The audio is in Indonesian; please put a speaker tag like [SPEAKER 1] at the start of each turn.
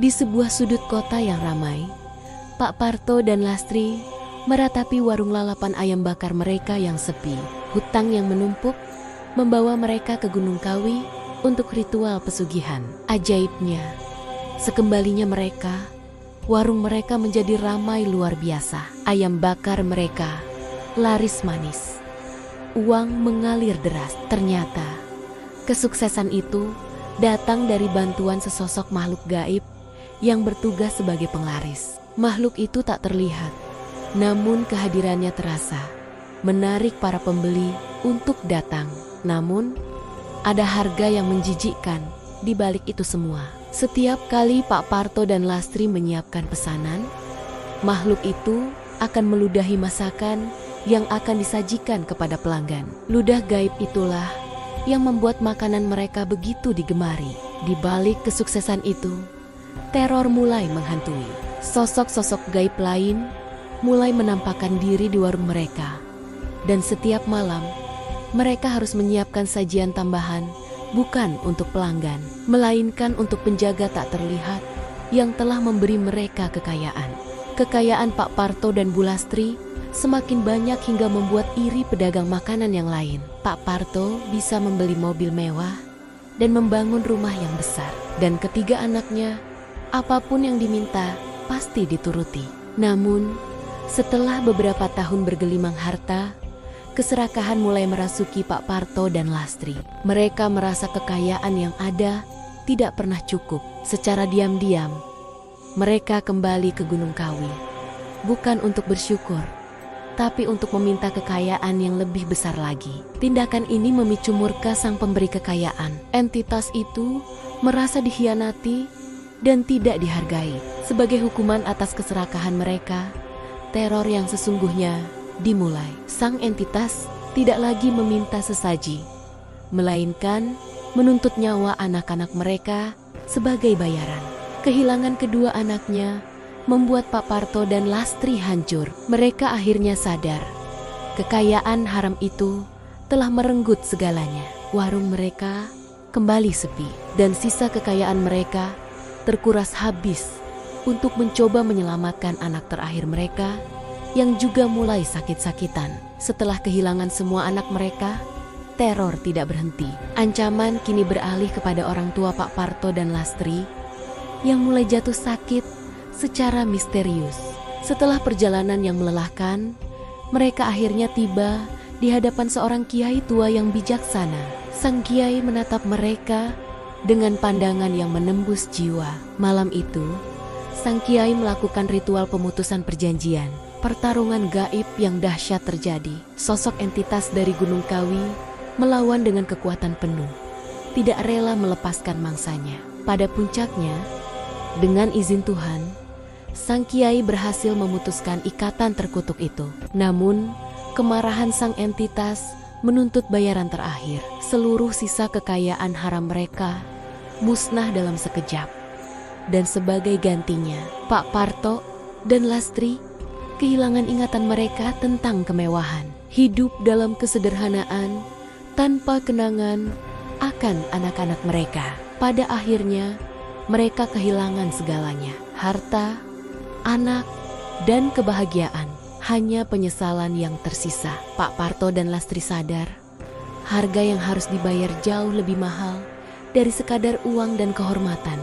[SPEAKER 1] Di sebuah sudut kota yang ramai, Pak Parto dan Lastri meratapi warung lalapan ayam bakar mereka yang sepi. Hutang yang menumpuk membawa mereka ke Gunung Kawi untuk ritual pesugihan. Ajaibnya, sekembalinya mereka, warung mereka menjadi ramai luar biasa. Ayam bakar mereka laris manis. Uang mengalir deras. Ternyata, kesuksesan itu datang dari bantuan sesosok makhluk gaib yang bertugas sebagai penglaris. Makhluk itu tak terlihat, namun kehadirannya terasa, menarik para pembeli untuk datang. Namun, ada harga yang menjijikkan di balik itu semua. Setiap kali Pak Parto dan Lastri menyiapkan pesanan, makhluk itu akan meludahi masakan yang akan disajikan kepada pelanggan. Ludah gaib itulah yang membuat makanan mereka begitu digemari. Di balik kesuksesan itu, teror mulai menghantui. Sosok-sosok gaib lain mulai menampakkan diri di warung mereka. Dan setiap malam, mereka harus menyiapkan sajian tambahan bukan untuk pelanggan, melainkan untuk penjaga tak terlihat yang telah memberi mereka kekayaan. Kekayaan Pak Parto dan Bu Lastri semakin banyak hingga membuat iri pedagang makanan yang lain. Pak Parto bisa membeli mobil mewah dan membangun rumah yang besar. Dan ketiga anaknya, apapun yang diminta pasti dituruti. Namun, setelah beberapa tahun bergelimang harta, keserakahan mulai merasuki Pak Parto dan Lastri. Mereka merasa kekayaan yang ada tidak pernah cukup. Secara diam-diam, mereka kembali ke Gunung Kawi. Bukan untuk bersyukur, tapi untuk meminta kekayaan yang lebih besar lagi. Tindakan ini memicu murka sang pemberi kekayaan. Entitas itu merasa dikhianati dan tidak dihargai. Sebagai hukuman atas keserakahan mereka, teror yang sesungguhnya dimulai. Sang entitas tidak lagi meminta sesaji, melainkan menuntut nyawa anak-anak mereka sebagai bayaran. Kehilangan kedua anaknya membuat Pak Parto dan Lastri hancur. Mereka akhirnya sadar, kekayaan haram itu telah merenggut segalanya. Warung mereka kembali sepi, dan sisa kekayaan mereka terkuras habis untuk mencoba menyelamatkan anak terakhir mereka yang juga mulai sakit-sakitan. Setelah kehilangan semua anak mereka, teror tidak berhenti. Ancaman kini beralih kepada orang tua Pak Parto dan Lastri yang mulai jatuh sakit secara misterius. Setelah perjalanan yang melelahkan, mereka akhirnya tiba di hadapan seorang kiai tua yang bijaksana. Sang kiai menatap mereka dengan pandangan yang menembus jiwa. Malam itu, sang kiai melakukan ritual pemutusan perjanjian. Pertarungan gaib yang dahsyat terjadi. Sosok entitas dari Gunung Kawi melawan dengan kekuatan penuh, tidak rela melepaskan mangsanya. Pada puncaknya, dengan izin Tuhan, sang kiai berhasil memutuskan ikatan terkutuk itu. Namun, kemarahan sang entitas menuntut bayaran terakhir. Seluruh sisa kekayaan haram mereka musnah dalam sekejap. Dan sebagai gantinya, Pak Parto dan Lastri kehilangan ingatan mereka tentang kemewahan. Hidup dalam kesederhanaan, tanpa kenangan akan anak-anak mereka. Pada akhirnya, mereka kehilangan segalanya. Harta, anak, dan kebahagiaan. Hanya penyesalan yang tersisa. Pak Parto dan Lastri sadar, harga yang harus dibayar jauh lebih mahal dari sekadar uang dan kehormatan.